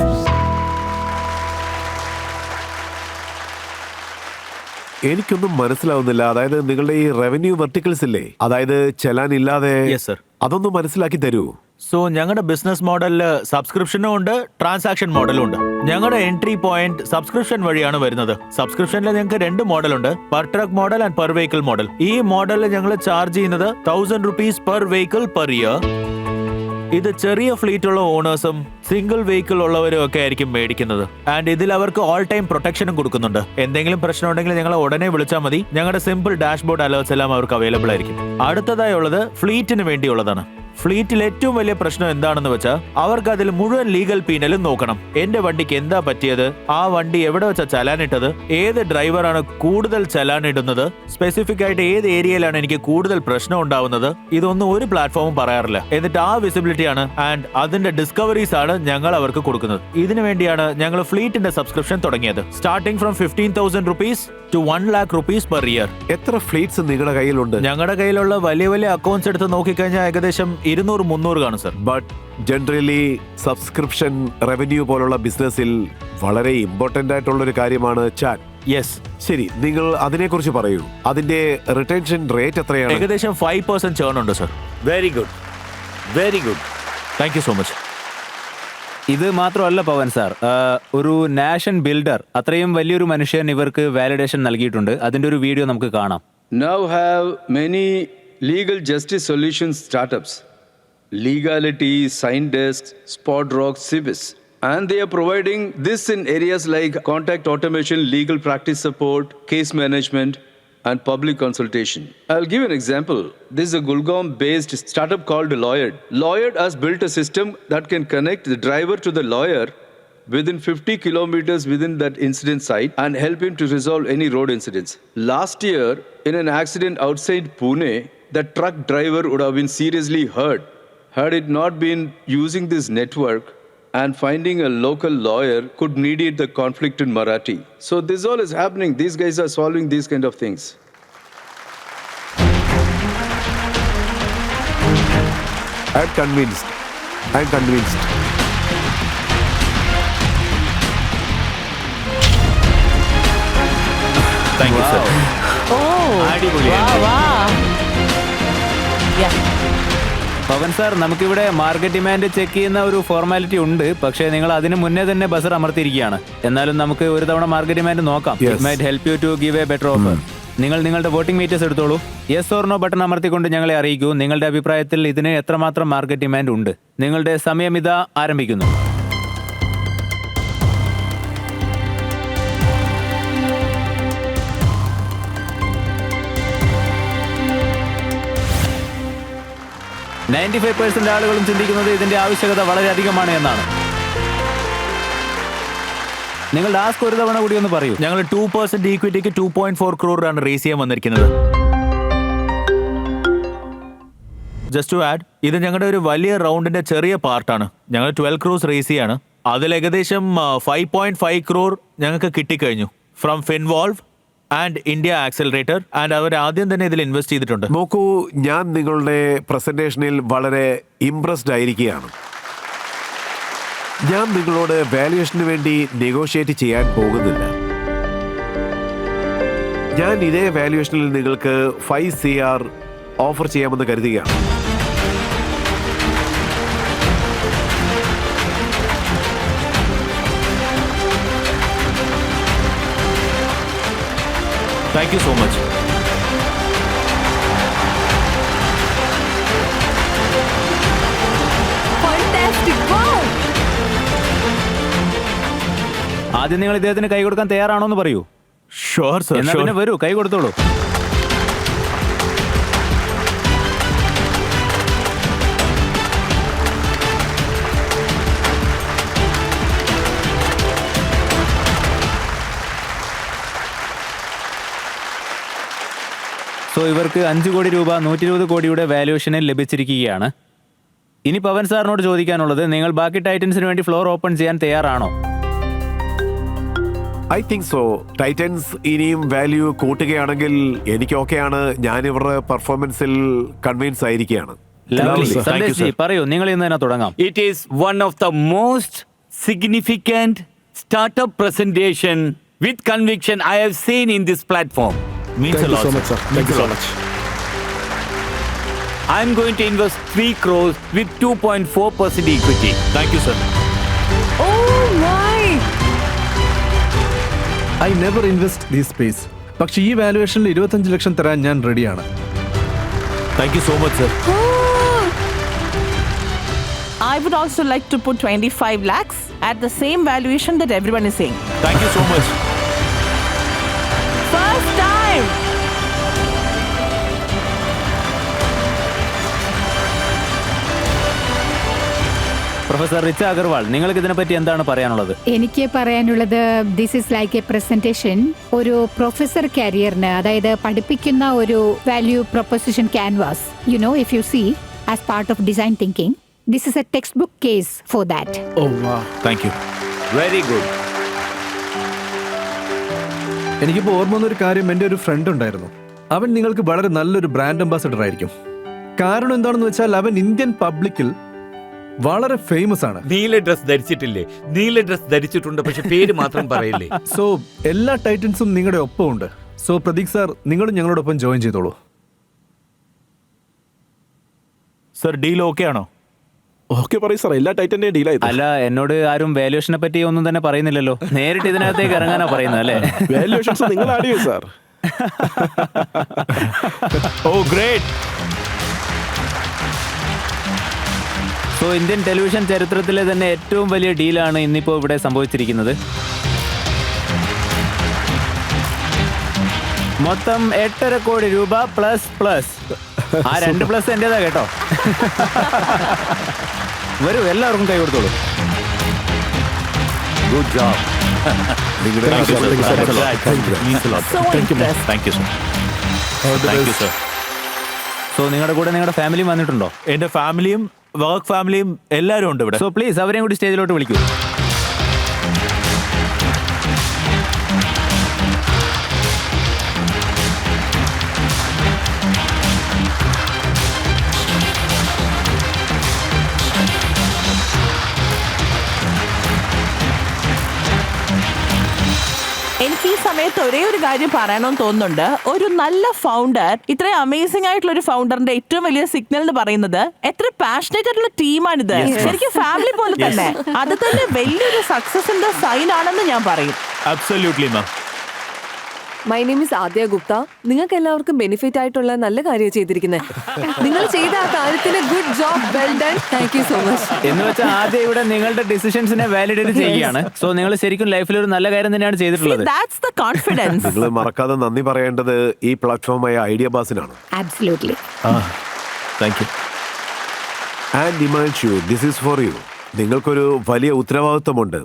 എനിക്കൊന്നും മനസ്സിലാവുന്നില്ല. അതായത് നിങ്ങളുടെ ഈ റവന്യൂ വെർട്ടിക്കൽസ് ഇല്ലേ, അതായത് ചലാൻ ഇല്ലാതെ, അതൊന്നും മനസ്സിലാക്കി തരൂ. സോ ഞങ്ങളുടെ ബിസിനസ് മോഡലിൽ സബ്സ്ക്രിപ്ഷനും ഉണ്ട്, ട്രാൻസാക്ഷൻ മോഡലും ഉണ്ട്. ഞങ്ങളുടെ എൻട്രി പോയിന്റ് സബ്സ്ക്രിപ്ഷൻ വഴിയാണ് വരുന്നത്. സബ്സ്ക്രിപ്ഷനിൽ ഞങ്ങൾക്ക് 2 മോഡലുണ്ട്, per truck model and per vehicle model. ഈ മോഡലിൽ ഞങ്ങൾ ചാർജ് ചെയ്യുന്നത് 1000 rupees per vehicle per year. ഇത് ചെറിയ ഫ്ലീറ്റ് ഉള്ള ഓണേഴ്സും സിംഗിൾ വെഹിക്കിൾ ഉള്ളവരും ഒക്കെ ആയിരിക്കും മേടിക്കുന്നത്. ആൻഡ് ഇതിൽ അവർക്ക് ഓൾ ടൈം പ്രൊട്ടക്ഷനും കൊടുക്കുന്നുണ്ട്. എന്തെങ്കിലും പ്രശ്നം ഉണ്ടെങ്കിൽ ഞങ്ങളെ ഉടനെ വിളിച്ചാൽ മതി. ഞങ്ങളുടെ സിമ്പിൾ ഡാഷ്ബോർഡ് അലേർട്സ് എല്ലാം അവർക്ക് അവൈലബിൾ ആയിരിക്കും. അടുത്തതായി ഉള്ളത് ഫ്ലീറ്റിന് വേണ്ടിയുള്ളതാണ്. ഫ്ലീറ്റിൽ ഏറ്റവും വലിയ പ്രശ്നം എന്താണെന്ന് വെച്ചാൽ, അവർക്ക് അതിൽ മുഴുവൻ ലീഗൽ പീനലും നോക്കണം. എന്റെ വണ്ടിക്ക് എന്താ പറ്റിയത്, ആ വണ്ടി എവിടെ വെച്ചാ ചലാനിട്ടത്, ഏത് ഡ്രൈവറാണ് കൂടുതൽ ചലാനിടുന്നത്, സ്പെസിഫിക് ആയിട്ട് ഏത് ഏരിയയിലാണ് എനിക്ക് കൂടുതൽ പ്രശ്നം ഉണ്ടാവുന്നത്, ഇതൊന്നും ഒരു പ്ലാറ്റ്ഫോമും പറയാറില്ല. എന്നിട്ട് ആ വിസിബിലിറ്റിയാണ് ആൻഡ് അതിന്റെ ഡിസ്കവറീസ് ആണ് ഞങ്ങൾ അവർക്ക് കൊടുക്കുന്നത്. ഇതിനു വേണ്ടിയാണ് ഞങ്ങൾ ഫ്ലീറ്റിന്റെ സബ്സ്ക്രിപ്ഷൻ തുടങ്ങിയത്. Starting from 15,000 rupees to 1 lakh rupees per year. എത്ര ഫ്ലീറ്റ്സ് നിങ്ങളുടെ കയ്യിലുണ്ട്? ഞങ്ങളുടെ കയ്യിലുള്ള വലിയ വലിയ അക്കൗണ്ട്സ് എടുത്ത് നോക്കിക്കഴിഞ്ഞാൽ ഏകദേശം 200-300 കാണും sir. But generally subscription revenue പോലുള്ള ബിസിനസ്സിൽ വളരെ ഇമ്പോർട്ടന്റ് ആയിട്ടുള്ള ഒരു കാര്യമാണ് ചാറ്റ്. യെസ്, ശരി, നിങ്ങൾ അതിനെക്കുറിച്ച് പറയൂ. അതിന്റെ റിട്ടൻഷൻ റേറ്റ് എത്രയാണ്? ഏകദേശം 5% ചേൺ ഉണ്ട് sir. Very good, very good. Thank you so much. ഇത് മാത്രമല്ല പവൻ സാർ, ഒരു നാഷൻ ബിൽഡർ, അത്രയും വലിയൊരു മനുഷ്യൻ ഇവർക്ക് വാലിഡേഷൻ നൽകിയിട്ടുണ്ട്. അതിന്റെ ഒരു വീഡിയോ നമുക്ക് കാണാം. Now have many legal justice solutions startups, Legality, Sign Desk, Spot Rock, Civis. And they are providing this in areas like contact automation, legal practice support, case management, and public consultation. I'll give an example. This is a Gulgaon-based startup called Lawyered. Lawyered has built a system that can connect the driver to the lawyer within 50 kilometers within that incident site and help him to resolve any road incidents. Last year, in an accident outside Pune, the truck driver would have been seriously hurt had it not been using this network, and finding a local lawyer could mediate the conflict in Marathi. So this all is happening. These guys are solving these kind of things. I'm convinced. Thank you sir. Pavan sir, നമുക്കിവിടെ market demand check ചെയ്യുന്ന ഒരു formality ഉണ്ട്, പക്ഷേ നിങ്ങൾ അതിന് മുന്നേ തന്നെ buzzer അമർത്തിയിരിക്കുകയാണ്. എന്നാലും നമുക്ക് ഒരു തവണ മാർക്കറ്റ് ഡിമാൻഡ് നോക്കാം. It might help you to give a better offer. നിങ്ങൾ നിങ്ങളുടെ വോട്ടിംഗ് മീറ്റേഴ്സ് എടുത്തോളൂ. യെസ് ഓർ നോ ബട്ടൺ അമർത്തിക്കൊണ്ട് ഞങ്ങളെ അറിയിക്കൂ. നിങ്ങളുടെ അഭിപ്രായത്തിൽ ഇതിന് എത്രമാത്രം മാർക്കറ്റ് ഡിമാൻഡ് ഉണ്ട്. നിങ്ങളുടെ സമയം ഇതാ ആരംഭിക്കുന്നു. 95% ആളുകളും ചിന്തിക്കുന്നത് ഇതിന്റെ ആവശ്യകത വളരെയധികമാണ് എന്നാണ്. നിങ്ങളുടെ ആസ്ക് ഒരു തവണ കൂടി ഒന്ന് പറയൂ. ഞങ്ങൾ 2% ഈക്വിറ്റിക്ക് 2.4 crore ആണ് റേസ് ചെയ്യാൻ വന്നിരിക്കുന്നത്. ജസ്റ്റ് ടു ആഡ്, ഇത് ഞങ്ങളുടെ ഒരു വലിയ റൗണ്ടിന്റെ ചെറിയ പാർട്ടാണ്. ഞങ്ങൾ 12 crores റേസ് ചെയ്യാണ്. അതിൽ ഏകദേശം 5.5 crore ഞങ്ങൾക്ക് കിട്ടിക്കഴിഞ്ഞു from Finvolve and India accelerator. And അവർ ആദ്യം തന്നെ ഇതിൽ ഇൻവെസ്റ്റ് ചെയ്തിട്ടുണ്ട്. നോക്കൂ, ഞാൻ നിങ്ങളുടെ പ്രസന്റേഷനിൽ വളരെ ഇംപ്രസ്ഡ് ആയിരിക്കുകയാണ്. ഞാൻ നിങ്ങളോട് വാല്യുവേഷന് വേണ്ടി നെഗോഷിയേറ്റ് ചെയ്യാൻ പോകുന്നില്ല. ഞാൻ ഇതേ വാല്യുവേഷനിൽ നിങ്ങൾക്ക് 5 CR ഓഫർ ചെയ്യാമെന്ന് കരുതുകയാണ്. Thank you so much. ആദ്യം നിങ്ങൾ ഇദ്ദേഹത്തിന് കൈ കൊടുക്കാൻ തയ്യാറാണോ എന്ന് പറയൂ. Sure sir. എന്നാ പിന്നെ വരൂ, കൈ കൊടുത്തോളൂ. സോ ഇവർക്ക് 5 കോടി രൂപ 120 കോടിയുടെ വാല്യുവേഷനിൽ ലഭിച്ചിരിക്കുകയാണ്. ഇനി പവൻ സാറിനോട് ചോദിക്കാനുള്ളത്, നിങ്ങൾ ബാക്കി ടൈറ്റൻസിന് വേണ്ടി ഫ്ലോർ ഓപ്പൺ ചെയ്യാൻ തയ്യാറാണോ? I think so. ടൈറ്റൻസ് ഇനിയും വാല്യൂ കൂട്ടുകയാണെങ്കിൽ എനിക്ക് ഓക്കെയാണ്. ഞാൻ ഇവരുടെ പെർഫോമൻസിൽ കൺവിൻസ് ആയിരിക്കുകയാണ്. സന്ദേശ് ജി, പറയൂ, നിങ്ങൾ ഇന്ന് തന്നെ തുടങ്ങാം. It is one of the most significant startup presentation with conviction I have seen in this platform. Thank you so much, sir. Thank you so much. I am going to invest 3 crores with 2.4% equity. Thank you, sir. I never invest the space. പക്ഷേ ഈ വാല്യുവേഷനിൽ 25 ലക്ഷം തരാൻ ഞാൻ റെഡിയാണ്. Thank you so much, sir. I would also like to put 25 lakhs at the same valuation that everyone is saying. Thank you so much. First time! Professor Richa Agarwal, നിങ്ങൾക്ക് ഇതിനെപ്പറ്റി എന്താണ് പറയാനുള്ളത്? എനിക്ക് പറയാനുള്ളത്, this is like a presentation. ഒരു professor കരിയറിന്, അതായത് പഠിപ്പിക്കുന്ന ഒരു value proposition canvas, you know, if you see as part of design thinking, this is a text book case for that. Oh wow, Thank you. Very good. എനിക്കിപ്പോൾ ഓർമ്മ വന്നൊരു കാര്യം, എൻ്റെ ഒരു ഫ്രണ്ട് ഉണ്ടായിരുന്നു. അവൻ നിങ്ങൾക്ക് വളരെ നല്ലൊരു ബ്രാൻഡ് അംബാസഡർ ആയിരിക്കും. കാരണം എന്താണെന്ന് വെച്ചാൽ അവൻ ഇന്ത്യൻ പബ്ലിക്കിൽ വളരെ ഫേമസ് ആണ്. നീല ഡ്രസ് ധരിച്ചിട്ടില്ലേ? നീല ഡ്രസ് ധരിച്ചിട്ടുണ്ട്, പക്ഷെ പേര് മാത്രം പറയില്ലേ. സോ എല്ലാ ടൈറ്റൻസും നിങ്ങളുടെ ഒപ്പം ഉണ്ട്. സോ പ്രതീക് സാർ, നിങ്ങളും ഞങ്ങളോടൊപ്പം ജോയിൻ ചെയ്തോളൂ. സർ, ഡീൽ ഓക്കെ ആണോ? ഓക്കെ പറയും സാർ, എല്ലാ ടൈറ്റന്റെയും ഡീലായി. അല്ല, എന്നോട് ആരും വാല്യുവേഷനെ പറ്റി ഒന്നും തന്നെ പറയുന്നില്ലല്ലോ. നേരിട്ട് ഇതിനകത്തേക്ക് ഇറങ്ങാനാ പറയുന്നത് അല്ലേ? വാല്യുവേഷൻസ് നിങ്ങൾ ആഡ് ചെയ്യൂ സാർ. ഓ ഗ്രേറ്റ്. സോ ഇന്ത്യൻ ടെലിവിഷൻ ചരിത്രത്തിലെ തന്നെ ഏറ്റവും വലിയ ഡീലാണ് ഇന്നിപ്പോൾ ഇവിടെ സംഭവിച്ചിരിക്കുന്നത്. മൊത്തം 8.5 കോടി രൂപ പ്ലസ്. ആ 2 പ്ലസ് എന്റേതാ കേട്ടോ. വരൂ, എല്ലാവർക്കും കൈ കൊടുത്തോളൂ. Good job. സോ നിങ്ങളുടെ കൂടെ നിങ്ങളുടെ ഫാമിലിയും വന്നിട്ടുണ്ടോ? എന്റെ ഫാമിലിയും വർക്ക് ഫാമിലിയും എല്ലാവരും ഉണ്ട് ഇവിടെ. സോ പ്ലീസ് അവരെയും കൂടി സ്റ്റേജിലോട്ട് വിളിക്കൂ. എനിക്ക് ഈ സമയത്ത് ഒരേ ഒരു കാര്യം പറയണമെന്ന് തോന്നുന്നുണ്ട്. ഒരു നല്ല ഫൗണ്ടർ, ഇത്രയും അമേസിംഗ് ആയിട്ടുള്ള ഒരു ഫൗണ്ടറിന്റെ ഏറ്റവും വലിയ സിഗ്നൽ എന്ന് പറയുന്നത് എത്ര പാഷനേറ്റ് ആയിട്ടുള്ള ടീമാണിത്. ശരിക്കും ഫാമിലി പോലെ തന്നെ. അത് തന്നെ വലിയൊരു സക്സസിന്റെ സൈൻ ആണെന്ന് ഞാൻ പറയും. Absolutely ma'am. My name is ആദ്യ ഗുപ്ത. നിങ്ങൾക്ക് എല്ലാവർക്കും ബെനിഫിറ്റ് ആയിട്ടുള്ള നല്ല കാര്യം ചെയ്തിരിക്കുന്നത്. നിങ്ങൾ ചെയ്ത ആ കാര്യത്തിന് good job, well done, thank you so much. എന്ന് വെച്ചാൽ ആദ്യം ഇവിടെ നിങ്ങളുടെ ഡിസിഷൻസിനെ വാലിഡേറ്റ് ചെയ്യുകയാണ്. സോ നിങ്ങൾ ശരിക്കും ലൈഫിൽ ഒരു നല്ല കാര്യം തന്നെയാണ് ചെയ്തിട്ടുള്ളത്. That's the confidence. നിങ്ങൾ മറക്കാതെ നന്ദി പറയേണ്ടത് ഈ പ്ലാറ്റ്ഫോമായ ഐഡിയ ബാസിനാണ്. Absolutely. Thank you. And Himanshu, this is for you. നിങ്ങൾക്കൊരു വലിയ ഉത്തരവാദിത്വമുണ്ട്.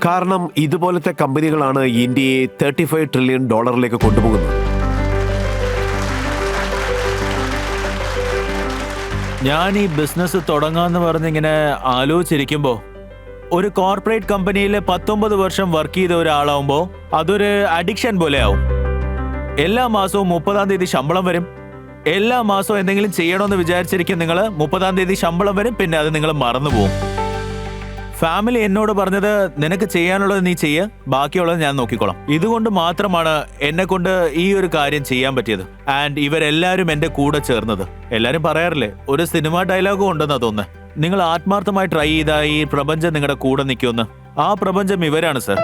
കാരണം ഇതുപോലത്തെ കമ്പനികളാണ് ഇന്ത്യയെ $35 ട്രില്യൺ കൊണ്ടുപോകുന്നത്. ഞാൻ ഈ ബിസിനസ് തുടങ്ങാന്ന് പറഞ്ഞിങ്ങനെ ആലോചിച്ചിരിക്കുമ്പോൾ ഒരു കോർപ്പറേറ്റ് കമ്പനിയിൽ 19 വർഷം വർക്ക് ചെയ്ത ഒരാളാവുമ്പോൾ അതൊരു അഡിക്ഷൻ പോലെ ആവും. എല്ലാ മാസവും 30-ാം തീയതി ശമ്പളം വരും. എല്ലാ മാസവും എന്തെങ്കിലും ചെയ്യണമെന്ന് വിചാരിച്ചിരിക്കും നിങ്ങൾ. 30-ാം തീയതി ശമ്പളം വരും, പിന്നെ അത് നിങ്ങൾ മറന്നുപോകും. ഫാമിലി എന്നോട് പറഞ്ഞത് നിനക്ക് ചെയ്യാനുള്ളത് നീ ചെയ്യ, ബാക്കിയുള്ളത് ഞാൻ നോക്കിക്കോളാം. ഇതുകൊണ്ട് മാത്രമാണ് എന്നെ കൊണ്ട് ഈ ഒരു കാര്യം ചെയ്യാൻ പറ്റിയത്. ആൻഡ് ഇവരെല്ലാവരും എൻ്റെ കൂടെ ചേർന്നത്. എല്ലാവരും പറയാറില്ലേ, ഒരു സിനിമ ഡയലോഗും ഉണ്ടെന്നാ തോന്നുന്നത്, നിങ്ങൾ ആത്മാർത്ഥമായി ട്രൈ ചെയ്താൽ ഈ പ്രപഞ്ചം നിങ്ങളുടെ കൂടെ നിൽക്കുമെന്ന്. ആ പ്രപഞ്ചം ഇവരാണ് സർ.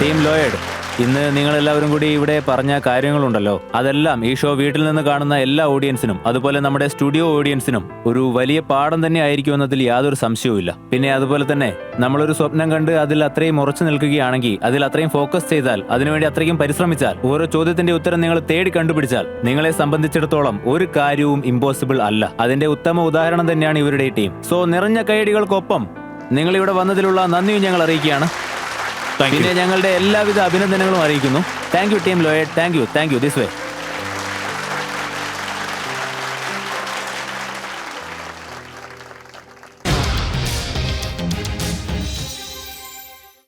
ടീം ലോയഡ്, ഇന്ന് നിങ്ങൾ എല്ലാവരും കൂടി ഇവിടെ പറഞ്ഞ കാര്യങ്ങളുണ്ടല്ലോ, അതെല്ലാം ഈ ഷോ വീട്ടിൽ നിന്ന് കാണുന്ന എല്ലാ ഓഡിയൻസിനും അതുപോലെ നമ്മുടെ സ്റ്റുഡിയോ ഓഡിയൻസിനും ഒരു വലിയ പാഠം തന്നെ ആയിരിക്കും എന്നതിൽ യാതൊരു സംശയവുമില്ല. പിന്നെ അതുപോലെ തന്നെ നമ്മളൊരു സ്വപ്നം കണ്ട് അതിൽ അത്രയും ഉറച്ചു നിൽക്കുകയാണെങ്കിൽ, അതിൽ അത്രയും ഫോക്കസ് ചെയ്താൽ, അതിനുവേണ്ടി അത്രയും പരിശ്രമിച്ചാൽ, ഓരോ ചോദ്യത്തിന്റെ ഉത്തരം നിങ്ങൾ തേടി കണ്ടുപിടിച്ചാൽ, നിങ്ങളെ സംബന്ധിച്ചിടത്തോളം ഒരു കാര്യവും ഇമ്പോസിബിൾ അല്ല. അതിന്റെ ഉത്തമ ഉദാഹരണം തന്നെയാണ് ഇവരുടെ ടീം. സോ നിറഞ്ഞ കൈയടികൾക്കൊപ്പം നിങ്ങൾ ഇവിടെ വന്നതിലുള്ള നന്ദിയും ഞങ്ങൾ അറിയിക്കുകയാണ്. പിന്നെ ഞങ്ങളുടെ എല്ലാവിധ അഭിനന്ദനങ്ങളും അറിയിക്കുന്നു. Thank you team Lloyd. Thank you. This way.